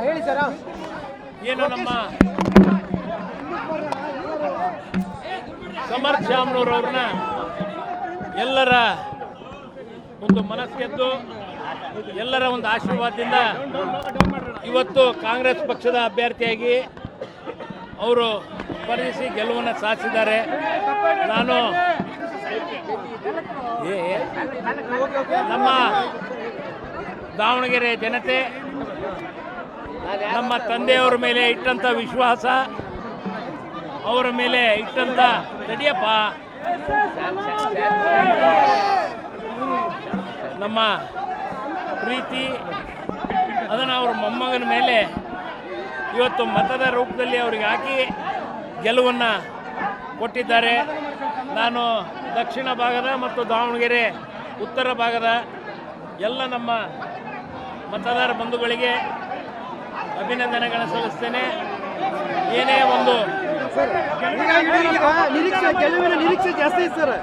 ಹೇಳಿ ಸರ್. ಏನು ನಮ್ಮ ಸಮರ್ಥ್ ಶಾಮ್ನೂರವ್ರನ್ನ ಎಲ್ಲರ ಒಂದು ಮನಸ್ಗೆದ್ದು ಎಲ್ಲರ ಒಂದು ಆಶೀರ್ವಾದದಿಂದ ಇವತ್ತು ಕಾಂಗ್ರೆಸ್ ಪಕ್ಷದ ಅಭ್ಯರ್ಥಿಯಾಗಿ ಅವರು ಸ್ಪರ್ಧಿಸಿ ಗೆಲುವನ್ನು ಸಾಧಿಸಿದ್ದಾರೆ. ನಾನು ನಮ್ಮ ದಾವಣಗೆರೆ ಜನತೆ ನಮ್ಮ ತಂದೆಯವರ ಮೇಲೆ ಇಟ್ಟಂಥ ವಿಶ್ವಾಸ, ಅವರ ಮೇಲೆ ಇಟ್ಟಂಥ ತಡಿಯಪ್ಪ ನಮ್ಮ ಪ್ರೀತಿ, ಅದನ್ನು ಅವರ ಮೊಮ್ಮಗನ ಮೇಲೆ ಇವತ್ತು ಮತದ ರೂಪದಲ್ಲಿ ಅವರಿಗೆ ಹಾಕಿ ಗೆಲುವನ್ನು ಕೊಟ್ಟಿದ್ದಾರೆ. ನಾನು ದಕ್ಷಿಣ ಭಾಗದ ಮತ್ತು ದಾವಣಗೆರೆ ಉತ್ತರ ಭಾಗದ ಎಲ್ಲ ನಮ್ಮ ಮತದಾರ ಬಂಧುಗಳಿಗೆ ಅಭಿನಂದನೆಗಳನ್ನು ಸಲ್ಲಿಸ್ತೇನೆ. ಏನೇ ಒಂದು ಗೆಲುವಿನ ನಿರೀಕ್ಷೆ ಜಾಸ್ತಿ ಇದೆ ಸರ್.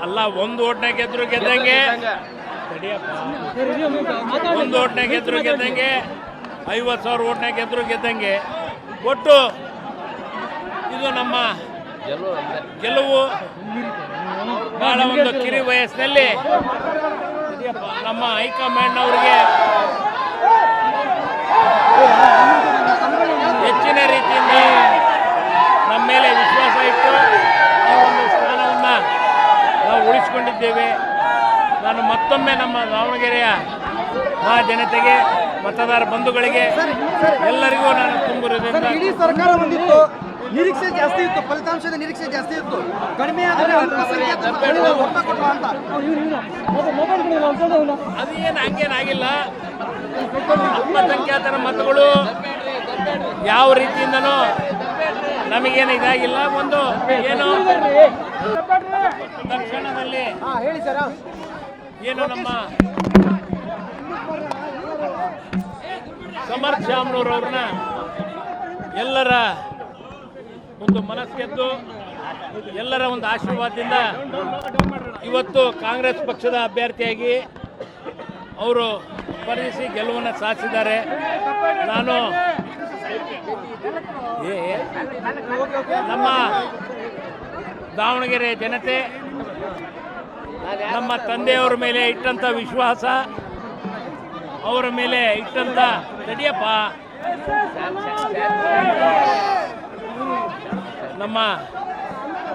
ಅಲ್ಲ, ಒಂದು ಓಟ್ನಾಗ ಗೆದ್ರು ಗೆದ್ದಂಗೆ, ಒಂದು ಓಟ್ನಾಗ ಗೆದ್ರು ಗೆದ್ದಂಗೆ, 50,000 ಓಟ್ನಾಗ ಗೆದ್ರು ಗೆದ್ದಂಗೆ. ಒಟ್ಟು ಇದು ನಮ್ಮ ಗೆಲುವು. ಬಹಳ ಒಂದು ಕಿರಿ ವಯಸ್ಸಿನಲ್ಲಿ ನಮ್ಮ ಹೈಕಮಾಂಡ್ನವ್ರಿಗೆ ಹೆಚ್ಚಿನ ರೀತಿಯಿಂದ ನಮ್ಮ ಮೇಲೆ ವಿಶ್ವಾಸ ಇಟ್ಟು ಈ ಒಂದು ಸ್ಥಾನವನ್ನು ನಾವು ಉಳಿಸಿಕೊಂಡಿದ್ದೇವೆ. ನಾನು ಮತ್ತೊಮ್ಮೆ ನಮ್ಮ ದಾವಣಗೆರೆಯ ಜನತೆಗೆ, ಮತದಾರ ಬಂಧುಗಳಿಗೆ ಎಲ್ಲರಿಗೂ ನಾನು ತುಂಬಿರುವುದರಿಂದ ಇಡೀ ಸರ್ಕಾರ ಬಂದಿತ್ತು, ನಿರೀಕ್ಷೆ ಜಾಸ್ತಿ ಇತ್ತು, ಫಲಿತಾಂಶದ ನಿರೀಕ್ಷೆ ಜಾಸ್ತಿ ಇತ್ತು, ಕಡಿಮೆ ಆದರೆ ಅದೇನು ಹಂಗೇನಾಗಿಲ್ಲ. ಅಲ್ಪಸಂಖ್ಯಾತರ ಮತಗಳು ಯಾವ ರೀತಿಯಿಂದನೂ ನಮಗೇನು ಇದಾಗಿಲ್ಲ. ಒಂದು ಏನು ತಕ್ಷಣದಲ್ಲಿ ಹೇಳಿ ಸರ್. ಏನು ನಮ್ಮ ಸಮರ್ಥ್ ಶಾಮ್ನೂರವ್ರನ್ನ ಎಲ್ಲರ ಒಂದು ಮನಸ್ಗೆದ್ದು ಎಲ್ಲರ ಒಂದು ಆಶೀರ್ವಾದದಿಂದ ಇವತ್ತು ಕಾಂಗ್ರೆಸ್ ಪಕ್ಷದ ಅಭ್ಯರ್ಥಿಯಾಗಿ ಅವರು ಸ್ಪರ್ಧಿಸಿ ಗೆಲುವನ್ನು ಸಾಧಿಸಿದ್ದಾರೆ. ನಾನು ನಮ್ಮ ದಾವಣಗೆರೆ ಜನತೆ ನಮ್ಮ ತಂದೆಯವರ ಮೇಲೆ ಇಟ್ಟಂಥ ವಿಶ್ವಾಸ, ಅವರ ಮೇಲೆ ಇಟ್ಟಂಥ ತಡಿಯಪ್ಪ ನಮ್ಮ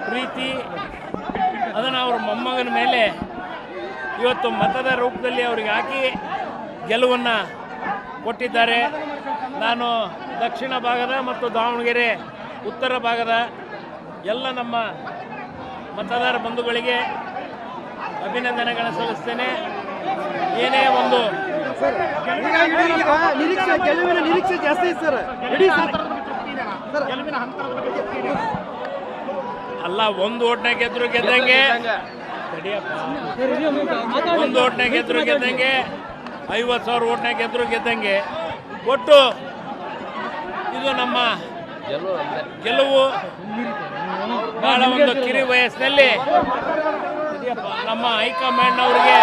ಪ್ರೀತಿ, ಅದನ್ನು ಅವರ ಮೊಮ್ಮಗನ ಮೇಲೆ ಇವತ್ತು ಮತದ ರೂಪದಲ್ಲಿ ಅವರಿಗೆ ಹಾಕಿ ಗೆಲುವನ್ನು ಕೊಟ್ಟಿದ್ದಾರೆ. ನಾನು ದಕ್ಷಿಣ ಭಾಗದ ಮತ್ತು ದಾವಣಗೆರೆ ಉತ್ತರ ಭಾಗದ ಎಲ್ಲ ನಮ್ಮ ಮತದಾರ ಬಂಧುಗಳಿಗೆ ಅಭಿನಂದನೆಗಳನ್ನು ಸಲ್ಲಿಸ್ತೇನೆ. ಏನೇ ಒಂದು ಗೆಲುವಿನ ನಿರೀಕ್ಷೆ ಜಾಸ್ತಿ ಇದೆ ಸರ್. ಅಲ್ಲ, ಒಂದು ಓಟ್ನಾಗ ಗೆದ್ರು ಗೆದ್ದಂಗೆ, ಒಂದು ಓಟ್ನಾಗ ಗೆದ್ರು ಗೆದ್ದಂಗೆ, 50,000 ಓಟ್ನಾಗ ಗೆದ್ರು ಗೆದ್ದಂಗೆ. ಒಟ್ಟು ಇದು ನಮ್ಮ ಗೆಲುವು. ಬಹಳ ಒಂದು ಕಿರಿ ವಯಸ್ಸಿನಲ್ಲಿ ನಮ್ಮ ಹೈಕಮಾಂಡ್ನವ್ರಿಗೆ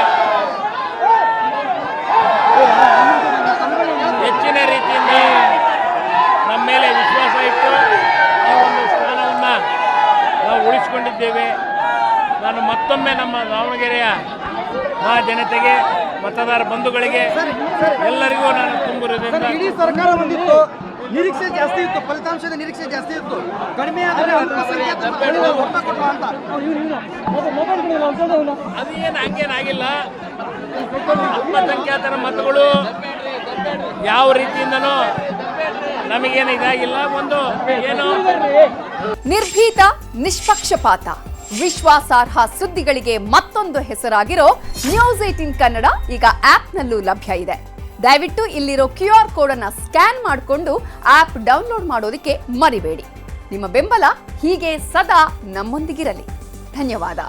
ಹೆಚ್ಚಿನ ರೀತಿಯಿಂದ ನಮ್ಮ ಮೇಲೆ ವಿಶ್ವಾಸ ಇಟ್ಟು ಈ ಒಂದು ಸ್ಥಾನವನ್ನು ನಾವು ಉಳಿಸಿಕೊಂಡಿದ್ದೇವೆ. ನಾನು ಮತ್ತೊಮ್ಮೆ ನಮ್ಮ ದಾವಣಗೆರೆಯ ಜನತೆಗೆ, ಮತದಾರ ಬಂಧುಗಳಿಗೆ ಎಲ್ಲರಿಗೂ ನಾನು ತುಂಬಿರುವುದರಿಂದ ಇಡೀ ಸರ್ಕಾರ ಬಂದಿತ್ತು, ನಿರೀಕ್ಷೆ ಜಾಸ್ತಿ ಇತ್ತು, ಫಲಿತಾಂಶದ ನಿರೀಕ್ಷೆ ಜಾಸ್ತಿ ಇತ್ತು, ಕಡಿಮೆ ಆದರೆ ಅದೇನು ಹಂಗೇನಾಗಿಲ್ಲ. ಅಲ್ಪಸಂಖ್ಯಾತರ ಮತಗಳು ಯಾವ ರೀತಿಯಿಂದನೂ ನಮಗೇನು ಇದಾಗಿಲ್ಲ. ಒಂದು ಏನು ನಿರ್ಭೀತ, ನಿಷ್ಪಕ್ಷಪಾತ, ವಿಶ್ವಾಸಾರ್ಹ ಸುದ್ದಿಗಳಿಗೆ ಮತ್ತೊಂದು ಹೆಸರಾಗಿರೋ ನ್ಯೂಸ್18 ಕನ್ನಡ ಈಗ ಆಪ್ನಲ್ಲೂ ಲಭ್ಯ ಇದೆ. ದಯವಿಟ್ಟು ಇಲ್ಲಿರೋ QR ಕೋಡ್ ಅನ್ನು ಸ್ಕ್ಯಾನ್ ಮಾಡಿಕೊಂಡು ಆಪ್ ಡೌನ್ಲೋಡ್ ಮಾಡೋದಕ್ಕೆ ಮರಿಬೇಡಿ. ನಿಮ್ಮ ಬೆಂಬಲ ಹೀಗೆ ಸದಾ ನಮ್ಮೊಂದಿಗಿರಲಿ. ಧನ್ಯವಾದ.